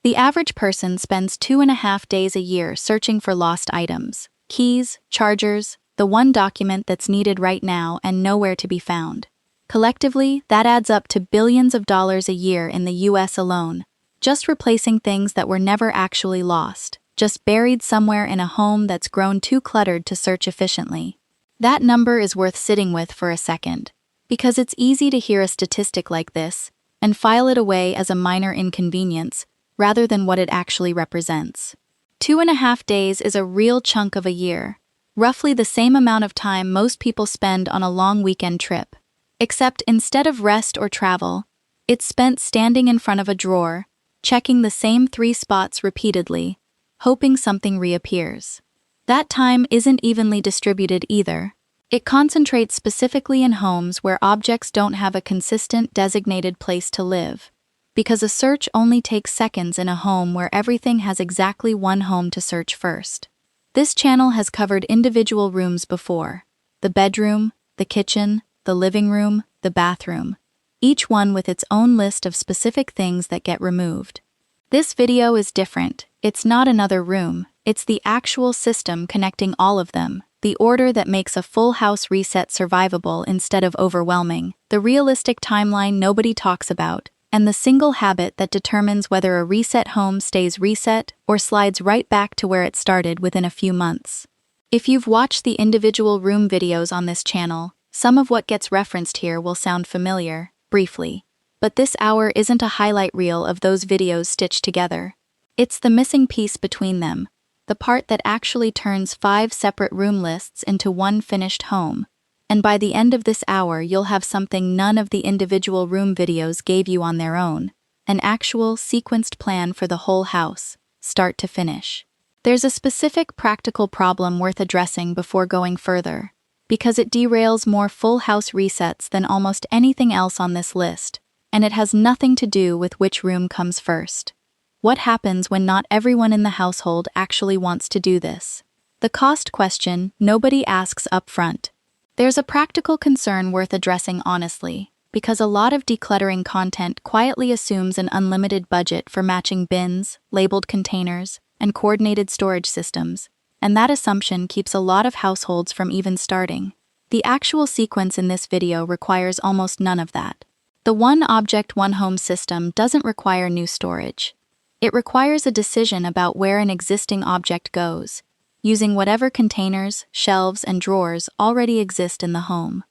The average person spends 2.5 days a year searching for lost items, keys, chargers, the one document that's needed right now and nowhere to be found. Collectively, that adds up to billions of dollars a year in the US alone, just replacing things that were never actually lost, just buried somewhere in a home that's grown too cluttered to search efficiently. That number is worth sitting with for a second, because it's easy to hear a statistic like this and file it away as a minor inconvenience rather than what it actually represents. 2.5 days is a real chunk of a year, roughly the same amount of time most people spend on a long weekend trip. Except instead of rest or travel, it's spent standing in front of a drawer, checking the same 3 spots repeatedly, hoping something reappears. That time isn't evenly distributed either. It concentrates specifically in homes where objects don't have a consistent designated place to live, because a search only takes seconds in a home where everything has exactly one home to search first. This channel has covered individual rooms before: the bedroom, the kitchen, the living room, the bathroom, each one with its own list of specific things that get removed. This video is different. It's not another room, it's the actual system connecting all of them, the order that makes a full house reset survivable instead of overwhelming, the realistic timeline nobody talks about, and the single habit that determines whether a reset home stays reset or slides right back to where it started within a few months. If you've watched the individual room videos on this channel, some of what gets referenced here will sound familiar, briefly. But this hour isn't a highlight reel of those videos stitched together. It's the missing piece between them, the part that actually turns 5 separate room lists into one finished home. And by the end of this hour, you'll have something none of the individual room videos gave you on their own: an actual, sequenced plan for the whole house, start to finish. There's a specific practical problem worth addressing before going further, because it derails more full house resets than almost anything else on this list, and it has nothing to do with which room comes first. What happens when not everyone in the household actually wants to do this? The cost question nobody asks up front. There's a practical concern worth addressing honestly, because a lot of decluttering content quietly assumes an unlimited budget for matching bins, labeled containers, and coordinated storage systems, and that assumption keeps a lot of households from even starting. The actual sequence in this video requires almost none of that. The one object, one home system doesn't require new storage. It requires a decision about where an existing object goes, using whatever containers, shelves, and drawers already exist in the home.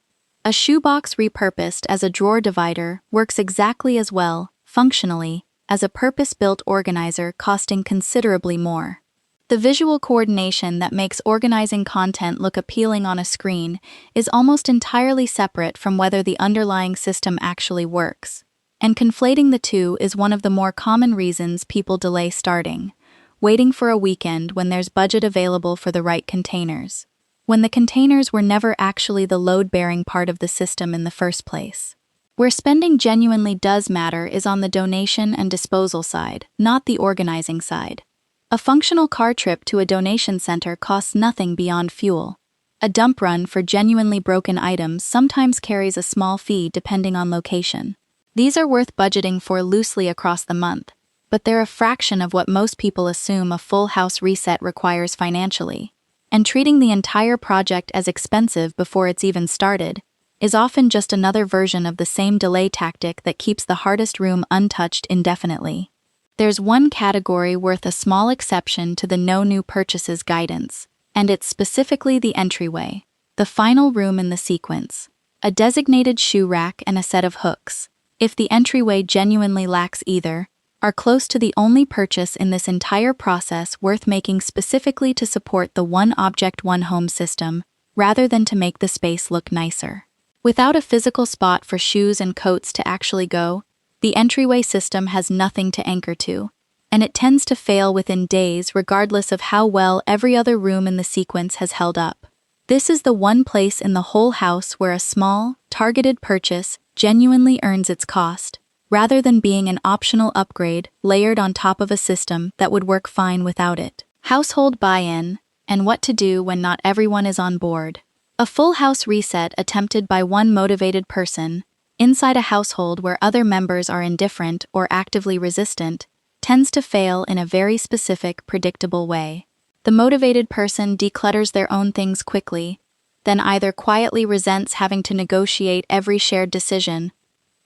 A shoebox repurposed as a drawer divider works exactly as well, functionally, as a purpose-built organizer costing considerably more. The visual coordination that makes organizing content look appealing on a screen is almost entirely separate from whether the underlying system actually works. And conflating the two is one of the more common reasons people delay starting, waiting for a weekend when there's budget available for the right containers, when the containers were never actually the load-bearing part of the system in the first place. Where spending genuinely does matter is on the donation and disposal side, not the organizing side. A functional car trip to a donation center costs nothing beyond fuel. A dump run for genuinely broken items sometimes carries a small fee depending on location. These are worth budgeting for loosely across the month, but they're a fraction of what most people assume a full house reset requires financially. And treating the entire project as expensive before it's even started is often just another version of the same delay tactic that keeps the hardest room untouched indefinitely. There's one category worth a small exception to the no new purchases guidance, and it's specifically the entryway, the final room in the sequence, a designated shoe rack and a set of hooks. If the entryway genuinely lacks either, are close to the only purchase in this entire process worth making specifically to support the one object, one home system, rather than to make the space look nicer. Without a physical spot for shoes and coats to actually go, the entryway system has nothing to anchor to, and it tends to fail within days regardless of how well every other room in the sequence has held up. This is the one place in the whole house where a small, targeted purchase genuinely earns its cost, rather than being an optional upgrade layered on top of a system that would work fine without it. Household buy-in, and what to do when not everyone is on board. A full house reset attempted by one motivated person, inside a household where other members are indifferent or actively resistant, tends to fail in a very specific, predictable way. The motivated person declutters their own things quickly, then either quietly resents having to negotiate every shared decision,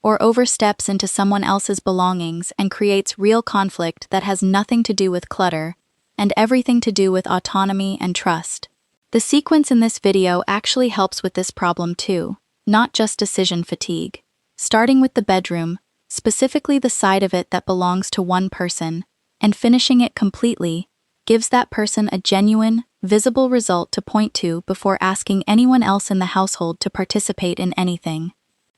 or oversteps into someone else's belongings and creates real conflict that has nothing to do with clutter and everything to do with autonomy and trust. The sequence in this video actually helps with this problem too, not just decision fatigue. Starting with the bedroom, specifically the side of it that belongs to one person, and finishing it completely, gives that person a genuine, visible result to point to before asking anyone else in the household to participate in anything.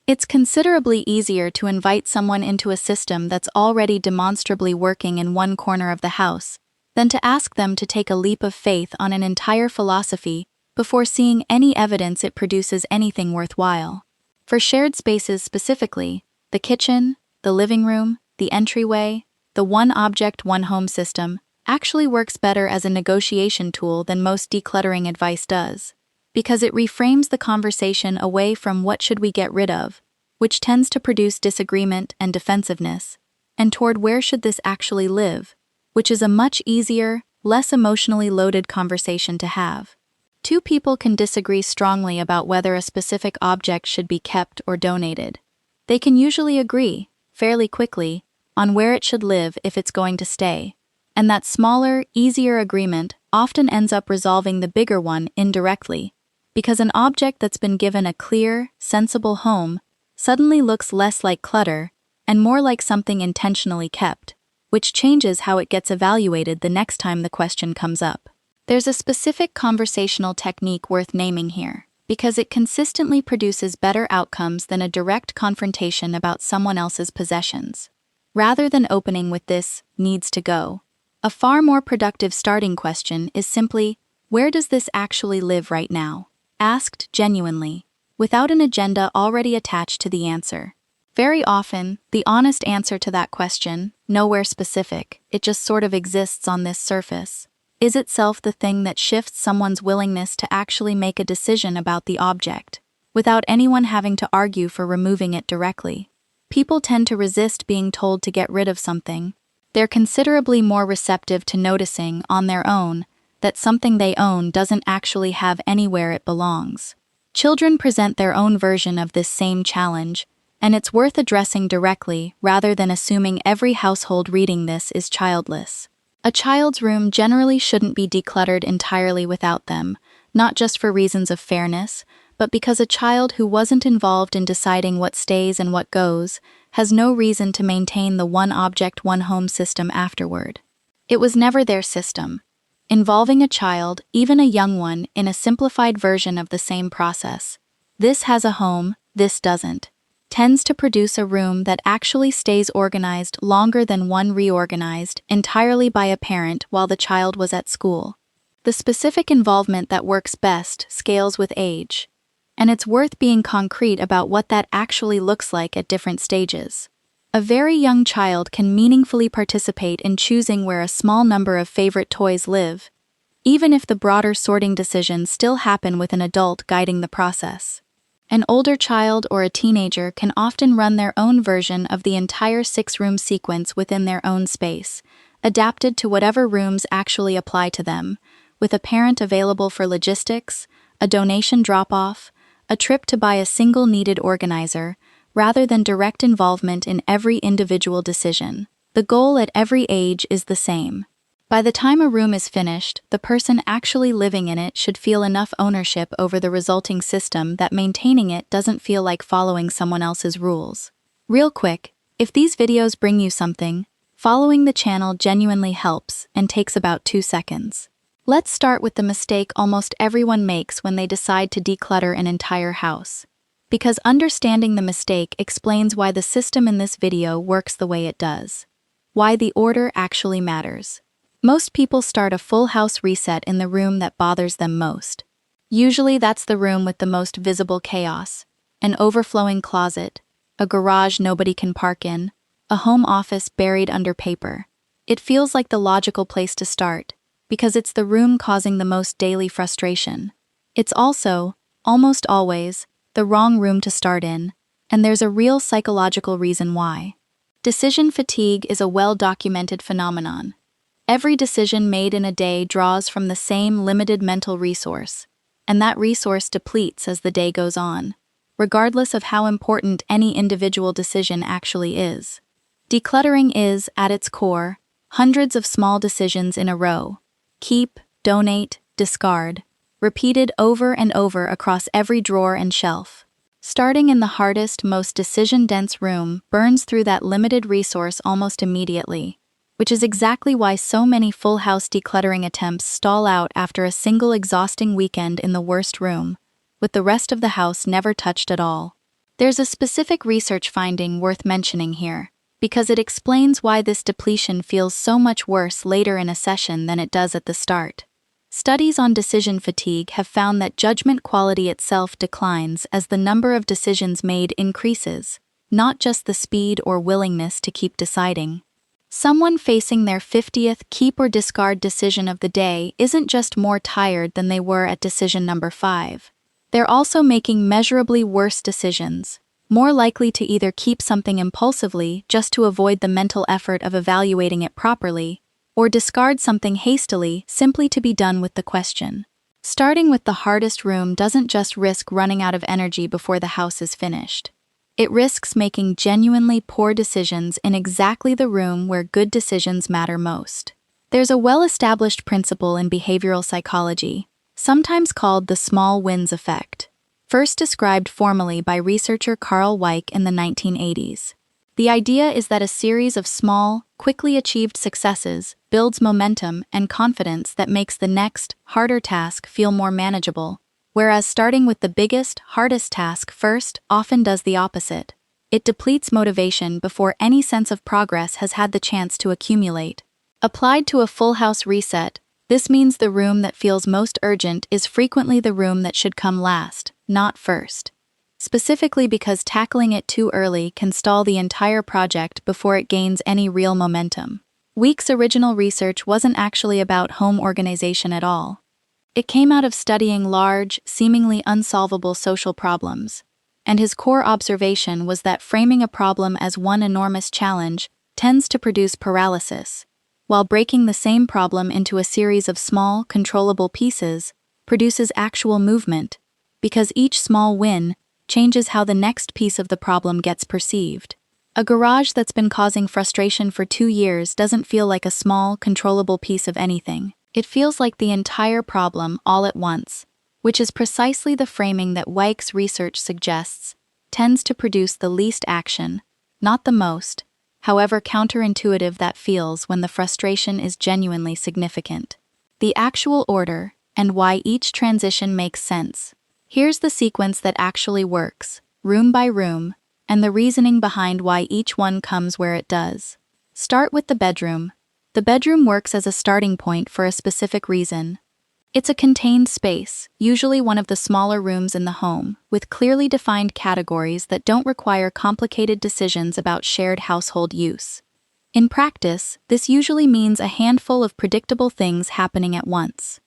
It's considerably easier to invite someone into a system that's already demonstrably working in one corner of the house than to ask them to take a leap of faith on an entire philosophy before seeing any evidence it produces anything worthwhile. For shared spaces specifically, the kitchen, the living room, the entryway, the one object, one home system actually works better as a negotiation tool than most decluttering advice does, because it reframes the conversation away from what should we get rid of, which tends to produce disagreement and defensiveness, and toward where should this actually live, which is a much easier, less emotionally loaded conversation to have. Two people can disagree strongly about whether a specific object should be kept or donated. They can usually agree, fairly quickly, on where it should live if it's going to stay, and that smaller, easier agreement often ends up resolving the bigger one indirectly, because an object that's been given a clear, sensible home suddenly looks less like clutter and more like something intentionally kept, which changes how it gets evaluated the next time the question comes up. There's a specific conversational technique worth naming here, because it consistently produces better outcomes than a direct confrontation about someone else's possessions. Rather than opening with this needs to go, a far more productive starting question is simply, where does this actually live right now? Asked genuinely, without an agenda already attached to the answer. Very often, the honest answer to that question, nowhere specific, it just sort of exists on this surface, is itself the thing that shifts someone's willingness to actually make a decision about the object, without anyone having to argue for removing it directly. People tend to resist being told to get rid of something. They're considerably more receptive to noticing, on their own, that something they own doesn't actually have anywhere it belongs. Children present their own version of this same challenge, and it's worth addressing directly rather than assuming every household reading this is childless. A child's room generally shouldn't be decluttered entirely without them, not just for reasons of fairness, but because a child who wasn't involved in deciding what stays and what goes has no reason to maintain the one object, one home system afterward. It was never their system. Involving a child, even a young one, in a simplified version of the same process, this has a home, this doesn't, tends to produce a room that actually stays organized longer than one reorganized entirely by a parent while the child was at school. The specific involvement that works best scales with age, and it's worth being concrete about what that actually looks like at different stages. A very young child can meaningfully participate in choosing where a small number of favorite toys live, even if the broader sorting decisions still happen with an adult guiding the process. An older child or a teenager can often run their own version of the entire 6-room sequence within their own space, adapted to whatever rooms actually apply to them, with a parent available for logistics, a donation drop-off, a trip to buy a single needed organizer, rather than direct involvement in every individual decision. The goal at every age is the same. By the time a room is finished, the person actually living in it should feel enough ownership over the resulting system that maintaining it doesn't feel like following someone else's rules. Real quick, if these videos bring you something, following the channel genuinely helps and takes about 2 seconds. Let's start with the mistake almost everyone makes when they decide to declutter an entire house, because understanding the mistake explains why the system in this video works the way it does, why the order actually matters. Most people start a full house reset in the room that bothers them most. Usually that's the room with the most visible chaos, an overflowing closet, a garage nobody can park in, a home office buried under paper. It feels like the logical place to start, because it's the room causing the most daily frustration. It's also, almost always, the wrong room to start in, and there's a real psychological reason why. Decision fatigue is a well-documented phenomenon. Every decision made in a day draws from the same limited mental resource, and that resource depletes as the day goes on, regardless of how important any individual decision actually is. Decluttering is, at its core, hundreds of small decisions in a row: keep, donate, discard, repeated over and over across every drawer and shelf. Starting in the hardest, most decision-dense room burns through that limited resource almost immediately, which is exactly why so many full house decluttering attempts stall out after a single exhausting weekend in the worst room, with the rest of the house never touched at all. There's a specific research finding worth mentioning here, because it explains why this depletion feels so much worse later in a session than it does at the start. Studies on decision fatigue have found that judgment quality itself declines as the number of decisions made increases, not just the speed or willingness to keep deciding. Someone facing their 50th keep or discard decision of the day isn't just more tired than they were at decision number 5. They're also making measurably worse decisions, more likely to either keep something impulsively just to avoid the mental effort of evaluating it properly, or discard something hastily simply to be done with the question. Starting with the hardest room doesn't just risk running out of energy before the house is finished. It risks making genuinely poor decisions in exactly the room where good decisions matter most. There's a well-established principle in behavioral psychology, sometimes called the small wins effect, first described formally by researcher Carl Weick in the 1980s. The idea is that a series of small, quickly achieved successes builds momentum and confidence that makes the next, harder task feel more manageable, whereas starting with the biggest, hardest task first often does the opposite. It depletes motivation before any sense of progress has had the chance to accumulate. Applied to a full house reset, this means the room that feels most urgent is frequently the room that should come last, not first. Specifically because tackling it too early can stall the entire project before it gains any real momentum. Weick's original research wasn't actually about home organization at all. It came out of studying large, seemingly unsolvable social problems, and his core observation was that framing a problem as one enormous challenge tends to produce paralysis, while breaking the same problem into a series of small, controllable pieces produces actual movement, because each small win changes how the next piece of the problem gets perceived. A garage that's been causing frustration for 2 years doesn't feel like a small, controllable piece of anything. It feels like the entire problem all at once, which is precisely the framing that Weick's research suggests tends to produce the least action, not the most, however counterintuitive that feels when the frustration is genuinely significant. The actual order, and why each transition makes sense. Here's the sequence that actually works, room by room, and the reasoning behind why each one comes where it does. Start with the bedroom. The bedroom works as a starting point for a specific reason. It's a contained space, usually one of the smaller rooms in the home, with clearly defined categories that don't require complicated decisions about shared household use. In practice, this usually means a handful of predictable things happening at once.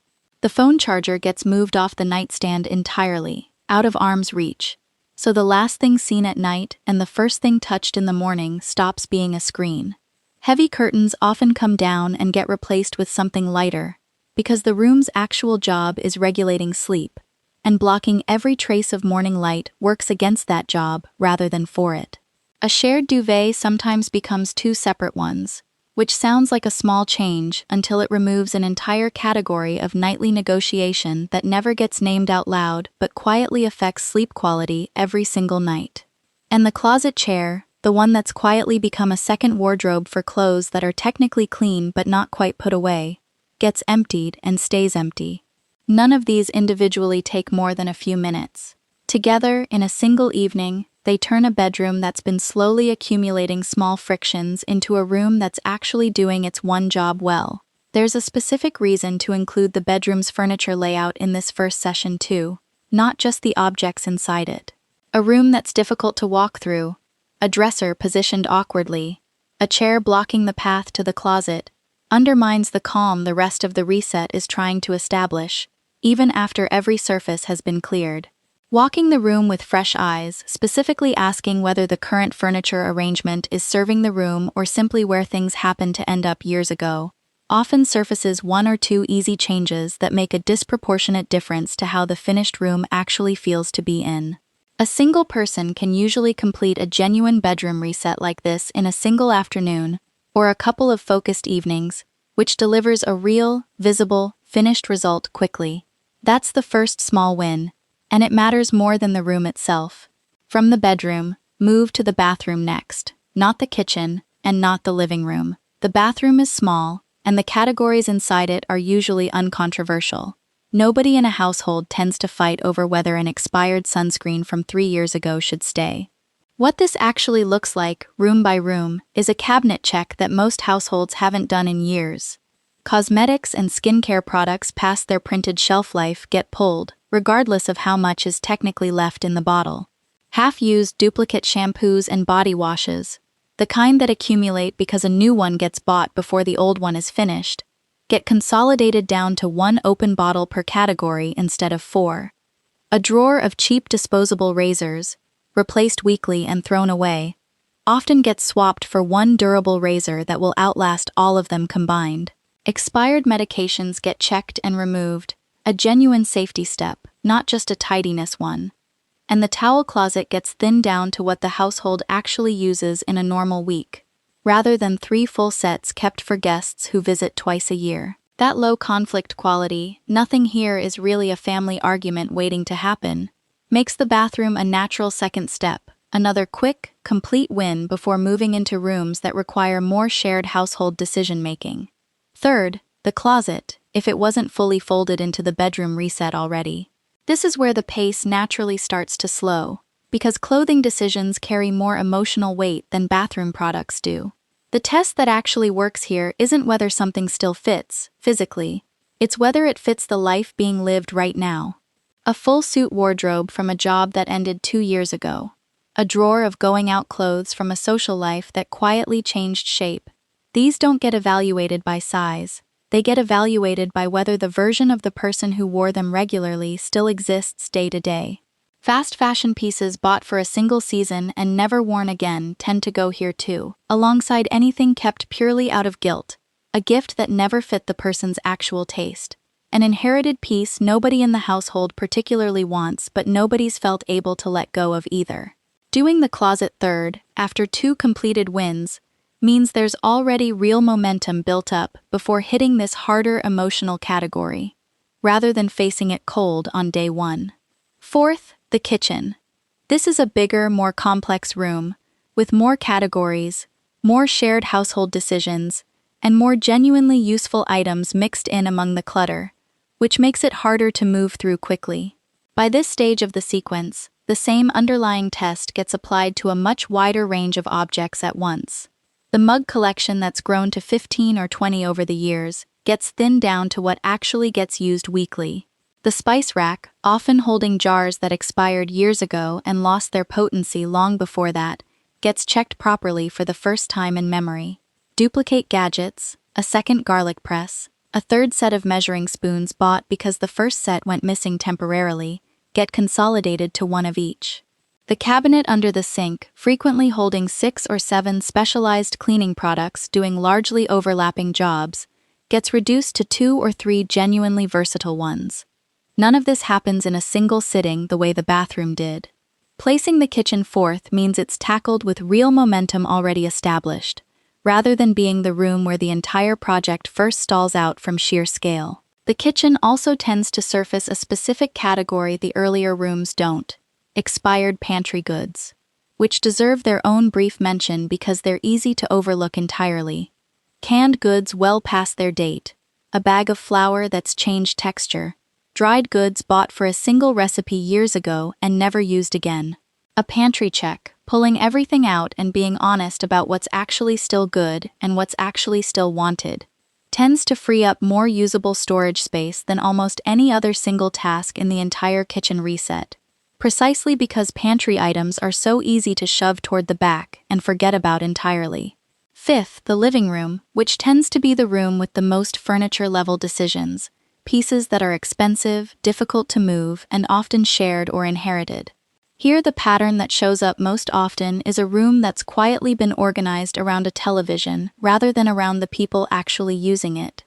The phone charger gets moved off the nightstand entirely, out of arm's reach, so the last thing seen at night and the first thing touched in the morning stops being a screen. Heavy curtains often come down and get replaced with something lighter, because the room's actual job is regulating sleep, and blocking every trace of morning light works against that job rather than for it. A shared duvet sometimes becomes 2 separate ones, which sounds like a small change until it removes an entire category of nightly negotiation that never gets named out loud but quietly affects sleep quality every single night. And the closet chair, the one that's quietly become a second wardrobe for clothes that are technically clean but not quite put away, gets emptied and stays empty. None of these individually take more than a few minutes. Together, in a single evening, they turn a bedroom that's been slowly accumulating small frictions into a room that's actually doing its one job well. There's a specific reason to include the bedroom's furniture layout in this first session too, not just the objects inside it. A room that's difficult to walk through, a dresser positioned awkwardly, a chair blocking the path to the closet, undermines the calm the rest of the reset is trying to establish, even after every surface has been cleared. Walking the room with fresh eyes, specifically asking whether the current furniture arrangement is serving the room or simply where things happened to end up years ago, often surfaces one or two easy changes that make a disproportionate difference to how the finished room actually feels to be in. A single person can usually complete a genuine bedroom reset like this in a single afternoon, or a couple of focused evenings, which delivers a real, visible, finished result quickly. That's the first small win, and it matters more than the room itself. From the bedroom, move to the bathroom next, not the kitchen, and not the living room. The bathroom is small, and the categories inside it are usually uncontroversial. Nobody in a household tends to fight over whether an expired sunscreen from 3 years ago should stay. What this actually looks like, room by room, is a cabinet check that most households haven't done in years. Cosmetics and skincare products past their printed shelf life get pulled, regardless of how much is technically left in the bottle. Half-used duplicate shampoos and body washes, the kind that accumulate because a new one gets bought before the old one is finished, get consolidated down to 1 open bottle per category instead of 4. A drawer of cheap disposable razors, replaced weekly and thrown away, often gets swapped for 1 durable razor that will outlast all of them combined. Expired medications get checked and removed, a genuine safety step, not just a tidiness one. And the towel closet gets thinned down to what the household actually uses in a normal week, rather than 3 full sets kept for guests who visit twice a year. That low conflict quality, nothing here is really a family argument waiting to happen, makes the bathroom a natural second step, another quick, complete win before moving into rooms that require more shared household decision-making. Third, the closet, if it wasn't fully folded into the bedroom reset already. This is where the pace naturally starts to slow, because clothing decisions carry more emotional weight than bathroom products do. The test that actually works here isn't whether something still fits, physically, it's whether it fits the life being lived right now. A full suit wardrobe from a job that ended 2 years ago. A drawer of going-out clothes from a social life that quietly changed shape. These don't get evaluated by size. They get evaluated by whether the version of the person who wore them regularly still exists day to day. Fast fashion pieces bought for a single season and never worn again tend to go here too, alongside anything kept purely out of guilt, a gift that never fit the person's actual taste. An inherited piece nobody in the household particularly wants, but nobody's felt able to let go of either. Doing the closet third, after 2 completed wins, means there's already real momentum built up before hitting this harder emotional category, rather than facing it cold on day 1. Fourth, the kitchen. This is a bigger, more complex room, with more categories, more shared household decisions, and more genuinely useful items mixed in among the clutter, which makes it harder to move through quickly. By this stage of the sequence, the same underlying test gets applied to a much wider range of objects at once. The mug collection that's grown to 15 or 20 over the years gets thinned down to what actually gets used weekly. The spice rack, often holding jars that expired years ago and lost their potency long before that, gets checked properly for the first time in memory. Duplicate gadgets, a second garlic press, a third set of measuring spoons bought because the first set went missing temporarily, get consolidated to 1 of each. The cabinet under the sink, frequently holding 6 or 7 specialized cleaning products doing largely overlapping jobs, gets reduced to 2 or 3 genuinely versatile ones. None of this happens in a single sitting the way the bathroom did. Placing the kitchen fourth means it's tackled with real momentum already established, rather than being the room where the entire project first stalls out from sheer scale. The kitchen also tends to surface a specific category the earlier rooms don't: expired pantry goods, which deserve their own brief mention because they're easy to overlook entirely. Canned goods well past their date, a bag of flour that's changed texture, dried goods bought for a single recipe years ago and never used again. A pantry check, pulling everything out and being honest about what's actually still good and what's actually still wanted, tends to free up more usable storage space than almost any other single task in the entire kitchen reset. Precisely because pantry items are so easy to shove toward the back and forget about entirely. Fifth, the living room, which tends to be the room with the most furniture-level decisions, pieces that are expensive, difficult to move, and often shared or inherited. Here, the pattern that shows up most often is a room that's quietly been organized around a television rather than around the people actually using it.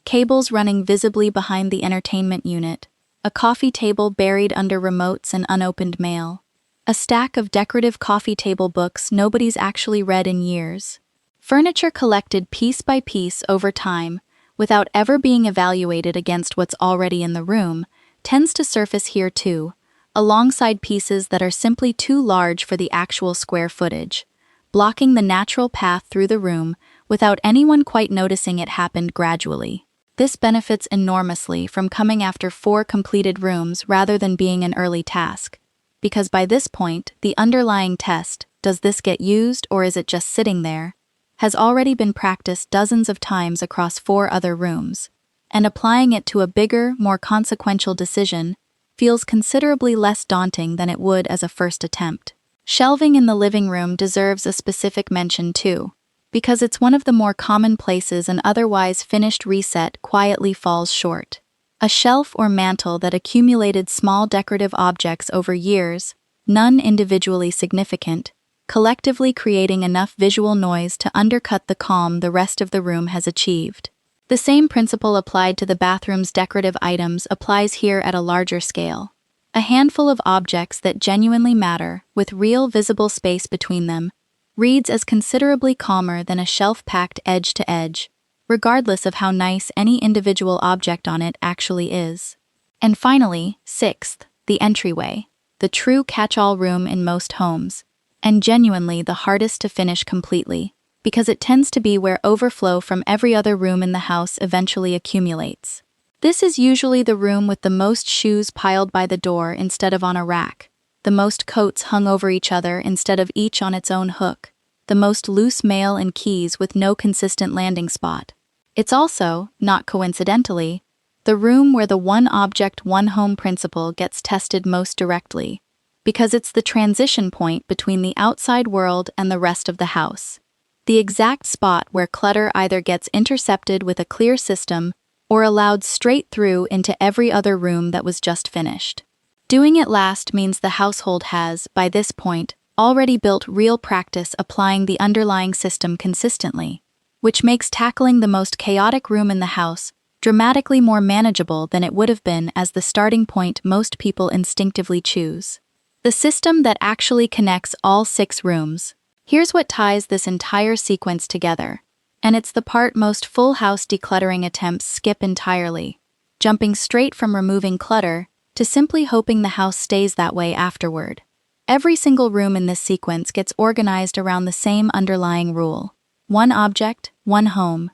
Cables running visibly behind the entertainment unit, a coffee table buried under remotes and unopened mail, a stack of decorative coffee table books nobody's actually read in years. Furniture collected piece by piece over time, without ever being evaluated against what's already in the room, tends to surface here too, alongside pieces that are simply too large for the actual square footage, blocking the natural path through the room without anyone quite noticing it happened gradually. This benefits enormously from coming after 4 completed rooms rather than being an early task, because by this point, the underlying test, does this get used or is it just sitting there, has already been practiced dozens of times across 4 other rooms, and applying it to a bigger, more consequential decision feels considerably less daunting than it would as a first attempt. Shelving in the living room deserves a specific mention too, because it's one of the more common places an otherwise finished reset quietly falls short. A shelf or mantel that accumulated small decorative objects over years, none individually significant, collectively creating enough visual noise to undercut the calm the rest of the room has achieved. The same principle applied to the bathroom's decorative items applies here at a larger scale. A handful of objects that genuinely matter, with real visible space between them, reads as considerably calmer than a shelf packed edge to edge, regardless of how nice any individual object on it actually is. And finally, 6th, the entryway, the true catch-all room in most homes, and genuinely the hardest to finish completely, because it tends to be where overflow from every other room in the house eventually accumulates. This is usually the room with the most shoes piled by the door instead of on a rack, the most coats hung over each other instead of each on its own hook, the most loose mail and keys with no consistent landing spot. It's also, not coincidentally, the room where the one object, one home principle gets tested most directly, because it's the transition point between the outside world and the rest of the house. The exact spot where clutter either gets intercepted with a clear system or allowed straight through into every other room that was just finished. Doing it last means the household has, by this point, already built real practice applying the underlying system consistently, which makes tackling the most chaotic room in the house dramatically more manageable than it would have been as the starting point most people instinctively choose. The system that actually connects all 6 rooms. Here's what ties this entire sequence together, and it's the part most full house decluttering attempts skip entirely, jumping straight from removing clutter to simply hoping the house stays that way afterward. Every single room in this sequence gets organized around the same underlying rule: 1 object, 1 home.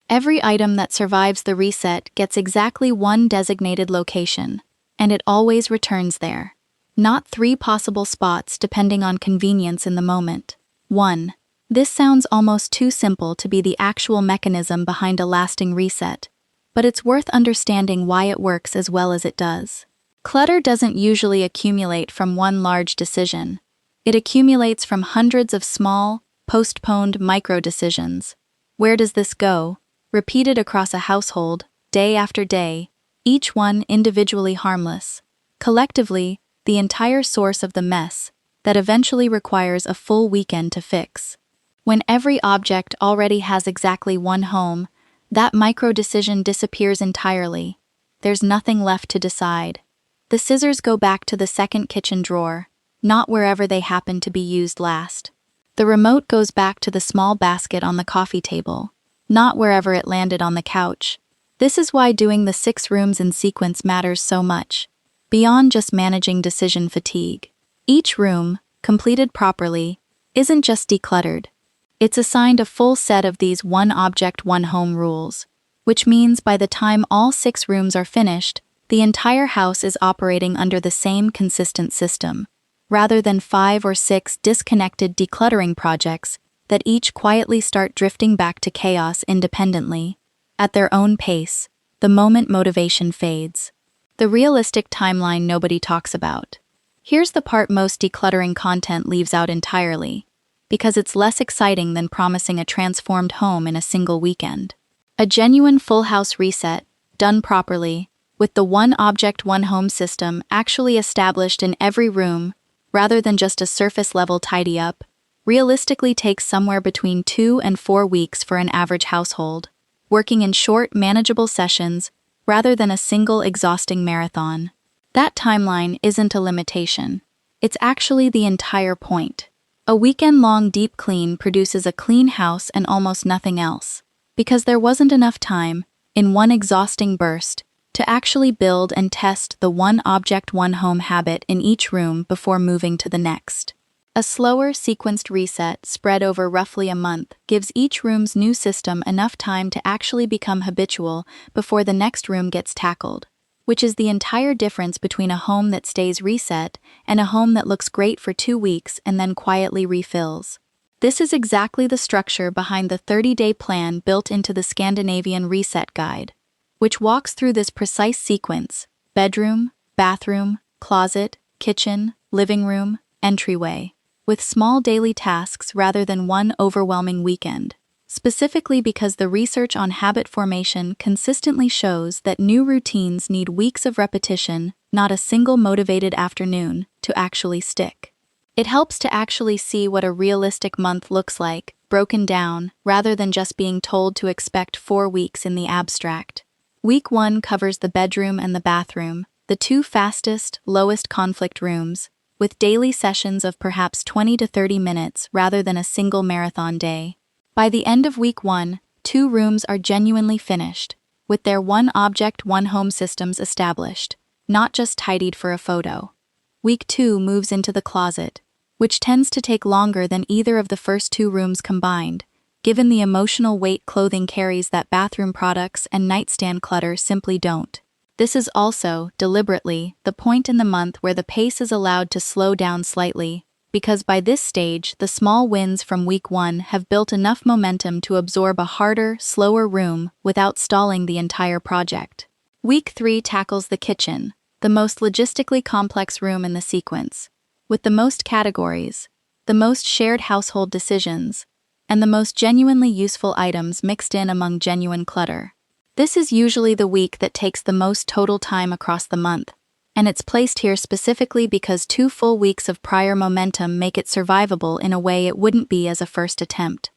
Every item that survives the reset gets exactly 1 designated location, and it always returns there. Not 3 possible spots depending on convenience in the moment. 1. This sounds almost too simple to be the actual mechanism behind a lasting reset, but it's worth understanding why it works as well as it does. Clutter doesn't usually accumulate from one large decision. It accumulates from hundreds of small, postponed micro-decisions. Where does this go? Repeated across a household, day after day, each one individually harmless. Collectively, the entire source of the mess that eventually requires a full weekend to fix. When every object already has exactly 1 home, that micro-decision disappears entirely. There's nothing left to decide. The scissors go back to the 2nd kitchen drawer, not wherever they happen to be used last. The remote goes back to the small basket on the coffee table, not wherever it landed on the couch. This is why doing the 6 rooms in sequence matters so much, beyond just managing decision fatigue. Each room, completed properly, isn't just decluttered. It's assigned a full set of these 1 object, 1 home rules, which means by the time all 6 rooms are finished, the entire house is operating under the same consistent system, rather than 5 or 6 disconnected decluttering projects that each quietly start drifting back to chaos independently, at their own pace, the moment motivation fades. The realistic timeline nobody talks about. Here's the part most decluttering content leaves out entirely, because it's less exciting than promising a transformed home in a single weekend. A genuine full house reset, done properly, with the one object, one home system actually established in every room, rather than just a surface-level tidy-up, realistically takes somewhere between 2 and 4 weeks for an average household, working in short, manageable sessions rather than a single exhausting marathon. That timeline isn't a limitation. It's actually the entire point. A weekend-long deep clean produces a clean house and almost nothing else, because there wasn't enough time, in one exhausting burst, to actually build and test the one object, one home habit in each room before moving to the next. A slower, sequenced reset spread over roughly a month gives each room's new system enough time to actually become habitual before the next room gets tackled, which is the entire difference between a home that stays reset and a home that looks great for 2 weeks and then quietly refills. This is exactly the structure behind the 30-day plan built into the Scandinavian Reset Guide, which walks through this precise sequence: bedroom, bathroom, closet, kitchen, living room, entryway, with small daily tasks rather than one overwhelming weekend, specifically because the research on habit formation consistently shows that new routines need weeks of repetition, not a single motivated afternoon, to actually stick. It helps to actually see what a realistic month looks like, broken down, rather than just being told to expect 4 weeks in the abstract. Week 1 covers the bedroom and the bathroom, the two fastest, lowest conflict rooms, with daily sessions of perhaps 20 to 30 minutes rather than a single marathon day. By the end of week 1, 2 rooms are genuinely finished, with their one object, one home systems established, not just tidied for a photo. Week 2 moves into the closet, which tends to take longer than either of the first 2 rooms combined, given the emotional weight clothing carries that bathroom products and nightstand clutter simply don't. This is also, deliberately, the point in the month where the pace is allowed to slow down slightly, because by this stage, the small wins from week 1 have built enough momentum to absorb a harder, slower room without stalling the entire project. Week 3 tackles the kitchen, the most logistically complex room in the sequence, with the most categories, the most shared household decisions, and the most genuinely useful items mixed in among genuine clutter. This is usually the week that takes the most total time across the month, and it's placed here specifically because 2 full weeks of prior momentum make it survivable in a way it wouldn't be as a first attempt.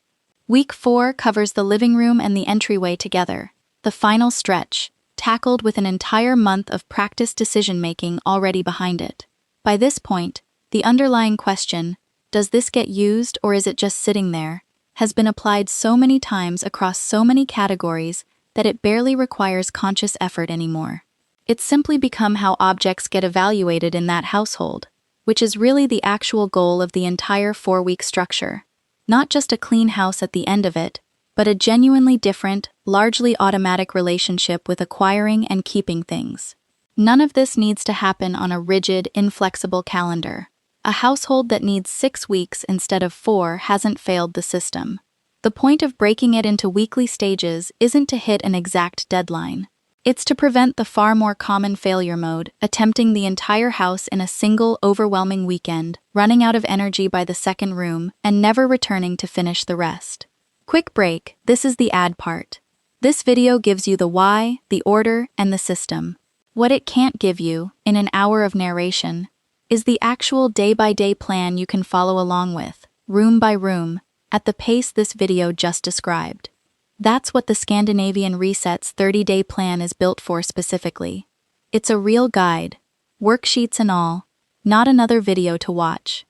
Week 4 covers the living room and the entryway together, the final stretch, tackled with an entire month of practiced decision-making already behind it. By this point, the underlying question, does this get used or is it just sitting there, has been applied so many times across so many categories that it barely requires conscious effort anymore. It's simply become how objects get evaluated in that household, which is really the actual goal of the entire 4-week structure. Not just a clean house at the end of it, but a genuinely different, largely automatic relationship with acquiring and keeping things. None of this needs to happen on a rigid, inflexible calendar. A household that needs 6 weeks instead of 4 hasn't failed the system. The point of breaking it into weekly stages isn't to hit an exact deadline. It's to prevent the far more common failure mode, attempting the entire house in a single, overwhelming weekend, running out of energy by the second room, and never returning to finish the rest. Quick break, this is the ad part. This video gives you the why, the order, and the system. What it can't give you, in an hour of narration, is the actual day-by-day plan you can follow along with, room by room, at the pace this video just described. That's what the Scandinavian Reset's 30-day plan is built for specifically. It's a real guide, worksheets and all, not another video to watch.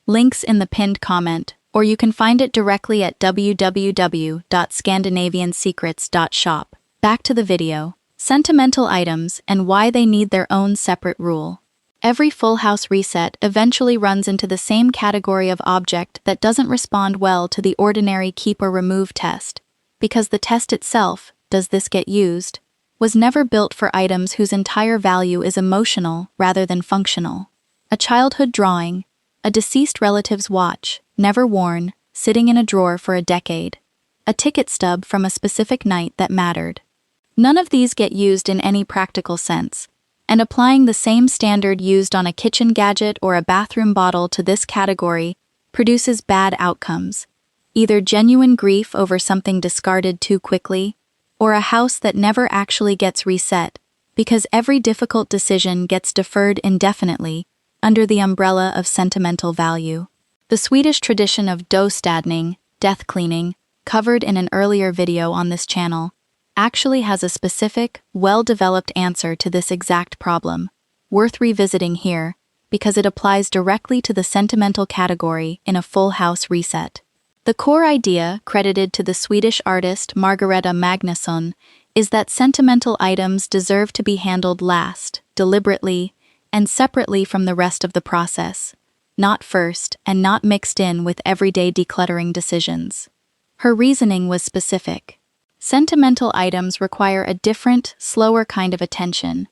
Links in the pinned comment, or you can find it directly at www.scandinaviansecrets.shop. Back to the video. Sentimental items and why they need their own separate rule. Every full house reset eventually runs into the same category of object that doesn't respond well to the ordinary keep or remove test, because the test itself, does this get used, was never built for items whose entire value is emotional rather than functional. A childhood drawing, a deceased relative's watch, never worn, sitting in a drawer for a decade, a ticket stub from a specific night that mattered. None of these get used in any practical sense, and applying the same standard used on a kitchen gadget or a bathroom bottle to this category produces bad outcomes, either genuine grief over something discarded too quickly, or a house that never actually gets reset, because every difficult decision gets deferred indefinitely under the umbrella of sentimental value. The Swedish tradition of dostädning, death cleaning, covered in an earlier video on this channel, actually has a specific, well-developed answer to this exact problem, worth revisiting here because it applies directly to the sentimental category in a full house reset. The core idea, credited to the Swedish artist Margareta Magnusson, is that sentimental items deserve to be handled last, deliberately, and separately from the rest of the process, not first and not mixed in with everyday decluttering decisions. Her reasoning was specific. Sentimental items require a different, slower kind of attention,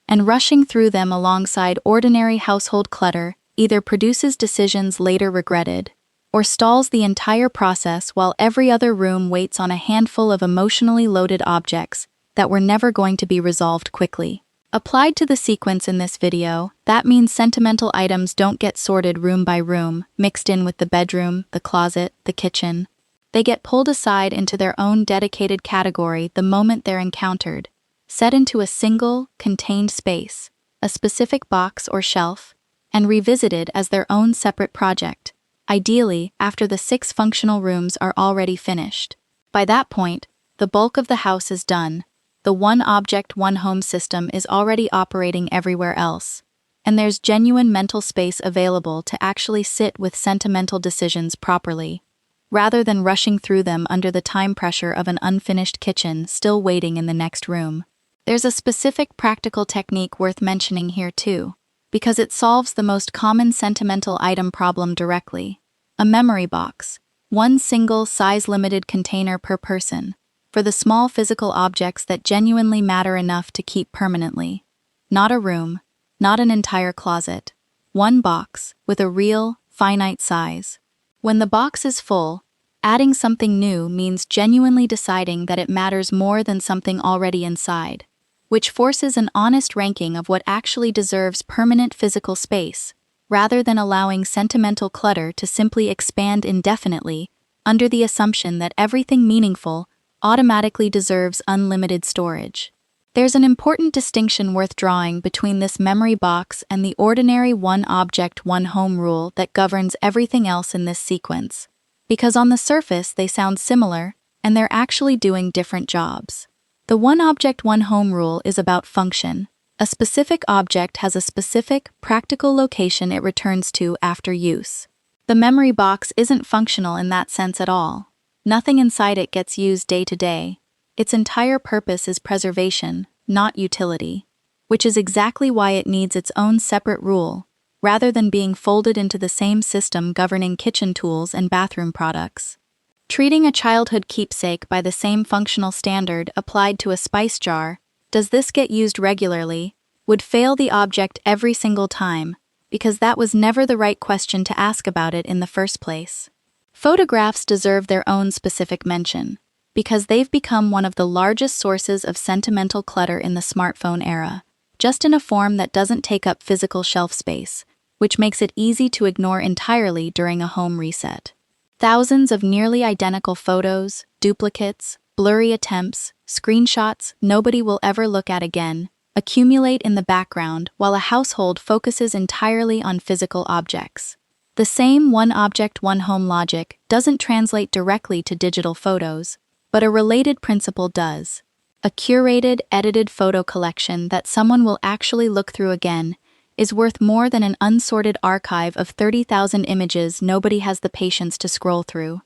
and rushing through them alongside ordinary household clutter either produces decisions later regretted or stalls the entire process while every other room waits on a handful of emotionally loaded objects that were never going to be resolved quickly. Applied to the sequence in this video, that means sentimental items don't get sorted room by room, mixed in with the bedroom, the closet, the kitchen. They get pulled aside into their own dedicated category the moment they're encountered, set into a single, contained space, a specific box or shelf, and revisited as their own separate project, ideally after the 6 functional rooms are already finished. By that point, the bulk of the house is done. The one object, one home system is already operating everywhere else, and there's genuine mental space available to actually sit with sentimental decisions properly, rather than rushing through them under the time pressure of an unfinished kitchen still waiting in the next room. There's a specific practical technique worth mentioning here too, because it solves the most common sentimental item problem directly. A memory box, one single size-limited container per person, for the small physical objects that genuinely matter enough to keep permanently. Not a room, not an entire closet. One box, with a real, finite size. When the box is full, adding something new means genuinely deciding that it matters more than something already inside, which forces an honest ranking of what actually deserves permanent physical space, rather than allowing sentimental clutter to simply expand indefinitely under the assumption that everything meaningful automatically deserves unlimited storage. There's an important distinction worth drawing between this memory box and the ordinary one object, one home rule that governs everything else in this sequence, because on the surface they sound similar and they're actually doing different jobs. The one object, one home rule is about function. A specific object has a specific, practical location it returns to after use. The memory box isn't functional in that sense at all. Nothing inside it gets used day to day. Its entire purpose is preservation, not utility, which is exactly why it needs its own separate rule, rather than being folded into the same system governing kitchen tools and bathroom products. Treating a childhood keepsake by the same functional standard applied to a spice jar, does this get used regularly, would fail the object every single time, because that was never the right question to ask about it in the first place. Photographs deserve their own specific mention, because they've become one of the largest sources of sentimental clutter in the smartphone era, just in a form that doesn't take up physical shelf space, which makes it easy to ignore entirely during a home reset. Thousands of nearly identical photos, duplicates, blurry attempts, screenshots nobody will ever look at again, accumulate in the background while a household focuses entirely on physical objects. The same one object, one home logic doesn't translate directly to digital photos, but a related principle does. A curated, edited photo collection that someone will actually look through again is worth more than an unsorted archive of 30,000 images nobody has the patience to scroll through,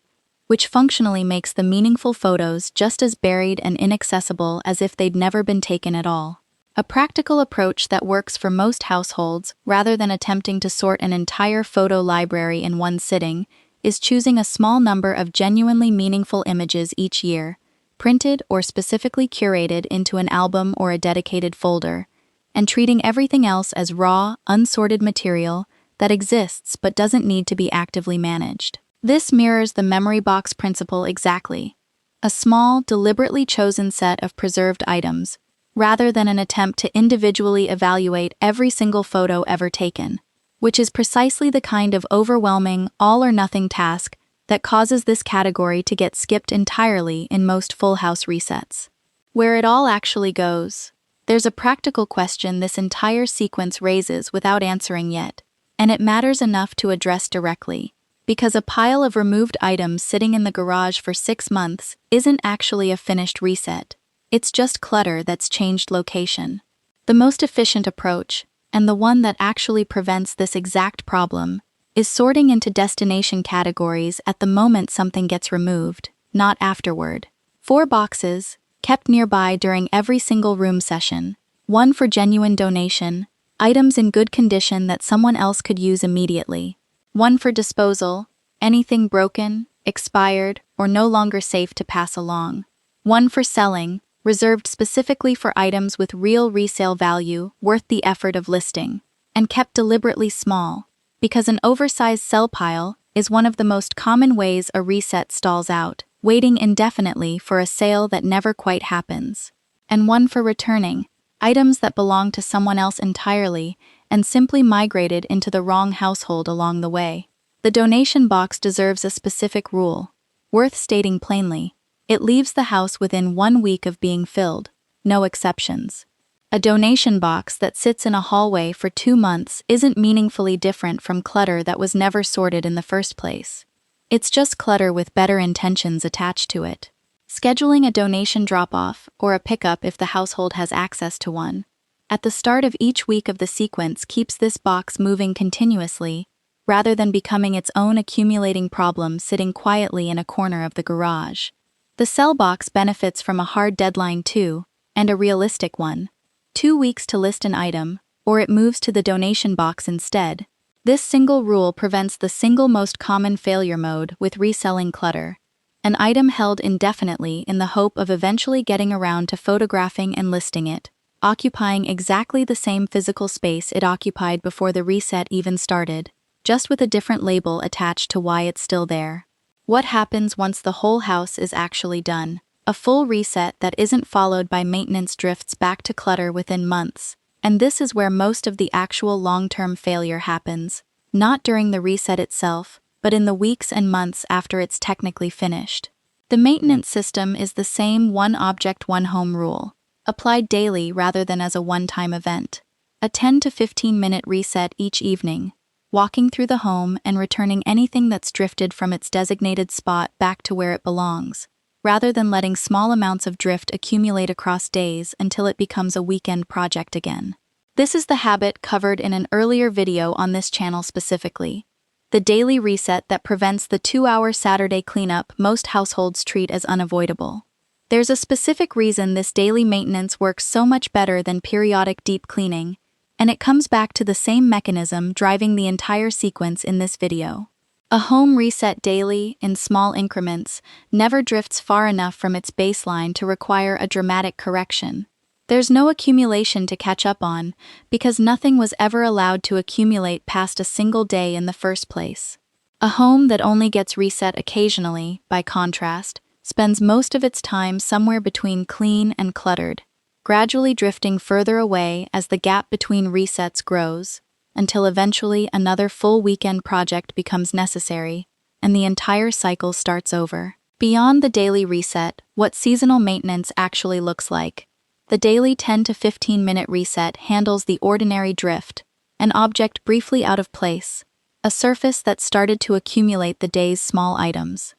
which functionally makes the meaningful photos just as buried and inaccessible as if they'd never been taken at all. A practical approach that works for most households, rather than attempting to sort an entire photo library in one sitting, is choosing a small number of genuinely meaningful images each year, printed or specifically curated into an album or a dedicated folder, and treating everything else as raw, unsorted material that exists but doesn't need to be actively managed. This mirrors the memory box principle exactly. A small, deliberately chosen set of preserved items, rather than an attempt to individually evaluate every single photo ever taken, which is precisely the kind of overwhelming, all-or-nothing task that causes this category to get skipped entirely in most full house resets. Where it all actually goes. There's a practical question this entire sequence raises without answering yet, and it matters enough to address directly, because a pile of removed items sitting in the garage for 6 months isn't actually a finished reset. It's just clutter that's changed location. The most efficient approach, and the one that actually prevents this exact problem, is sorting into destination categories at the moment something gets removed, not afterward. 4 boxes, kept nearby during every single room session. 1 for genuine donation, items in good condition that someone else could use immediately. 1 for disposal, anything broken, expired, or no longer safe to pass along. 1 for selling, reserved specifically for items with real resale value worth the effort of listing, and kept deliberately small, because an oversized sell pile is one of the most common ways a reset stalls out, waiting indefinitely for a sale that never quite happens. And 1 for returning, items that belong to someone else entirely and simply migrated into the wrong household along the way. The donation box deserves a specific rule, worth stating plainly. It leaves the house within 1 week of being filled, no exceptions. A donation box that sits in a hallway for 2 months isn't meaningfully different from clutter that was never sorted in the first place. It's just clutter with better intentions attached to it. Scheduling a donation drop-off or a pickup if the household has access to one at the start of each week of the sequence keeps this box moving continuously, rather than becoming its own accumulating problem sitting quietly in a corner of the garage. The sell box benefits from a hard deadline too, and a realistic one. 2 weeks to list an item, or it moves to the donation box instead. This single rule prevents the single most common failure mode with reselling clutter: an item held indefinitely in the hope of eventually getting around to photographing and listing it, occupying exactly the same physical space it occupied before the reset even started, just with a different label attached to why it's still there. What happens once the whole house is actually done? A full reset that isn't followed by maintenance drifts back to clutter within months. And this is where most of the actual long-term failure happens, not during the reset itself, but in the weeks and months after it's technically finished. The maintenance system is the same one object, one home rule, applied daily rather than as a one-time event. A 10 to 15-minute reset each evening, walking through the home and returning anything that's drifted from its designated spot back to where it belongs, rather than letting small amounts of drift accumulate across days until it becomes a weekend project again. This is the habit covered in an earlier video on this channel specifically. The daily reset that prevents the 2-hour Saturday cleanup most households treat as unavoidable. There's a specific reason this daily maintenance works so much better than periodic deep cleaning, and it comes back to the same mechanism driving the entire sequence in this video. A home reset daily, in small increments, never drifts far enough from its baseline to require a dramatic correction. There's no accumulation to catch up on, because nothing was ever allowed to accumulate past a single day in the first place. A home that only gets reset occasionally, by contrast, spends most of its time somewhere between clean and cluttered, gradually drifting further away as the gap between resets grows, until eventually another full weekend project becomes necessary, and the entire cycle starts over. Beyond the daily reset, what seasonal maintenance actually looks like. The daily 10 to 15-minute reset handles the ordinary drift, an object briefly out of place, a surface that started to accumulate the day's small items.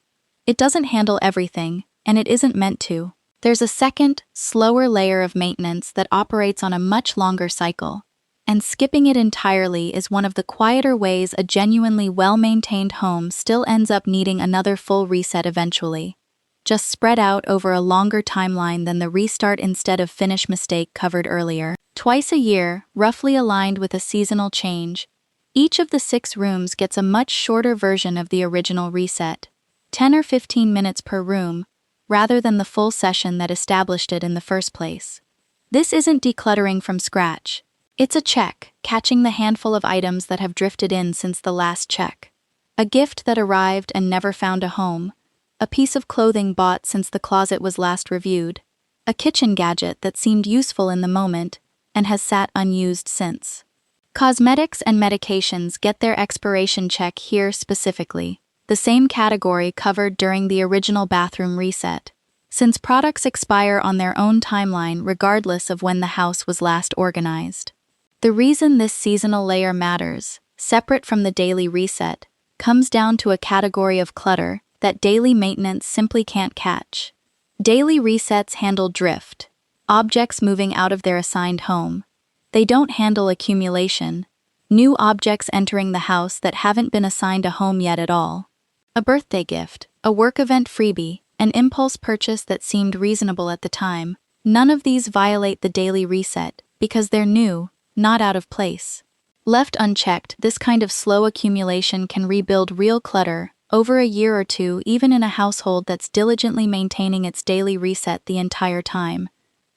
It doesn't handle everything, and it isn't meant to. There's a second, slower layer of maintenance that operates on a much longer cycle, and skipping it entirely is one of the quieter ways a genuinely well-maintained home still ends up needing another full reset eventually, just spread out over a longer timeline than the restart instead of finish mistake covered earlier. Twice a year, roughly aligned with a seasonal change, each of the 6 rooms gets a much shorter version of the original reset, 10 or 15 minutes per room, rather than the full session that established it in the first place. This isn't decluttering from scratch. It's a check, catching the handful of items that have drifted in since the last check. A gift that arrived and never found a home, a piece of clothing bought since the closet was last reviewed, a kitchen gadget that seemed useful in the moment and has sat unused since. Cosmetics and medications get their expiration check here specifically, the same category covered during the original bathroom reset. since products expire on their own timeline regardless of when the house was last organized. The reason this seasonal layer matters, separate from the daily reset, comes down to a category of clutter that daily maintenance simply can't catch. Daily resets handle drift, objects moving out of their assigned home. They don't handle accumulation, new objects entering the house that haven't been assigned a home yet at all. A birthday gift, a work event freebie, an impulse purchase that seemed reasonable at the time, none of these violate the daily reset because they're new, not out of place. Left unchecked, this kind of slow accumulation can rebuild real clutter over a year or two, even in a household that's diligently maintaining its daily reset the entire time,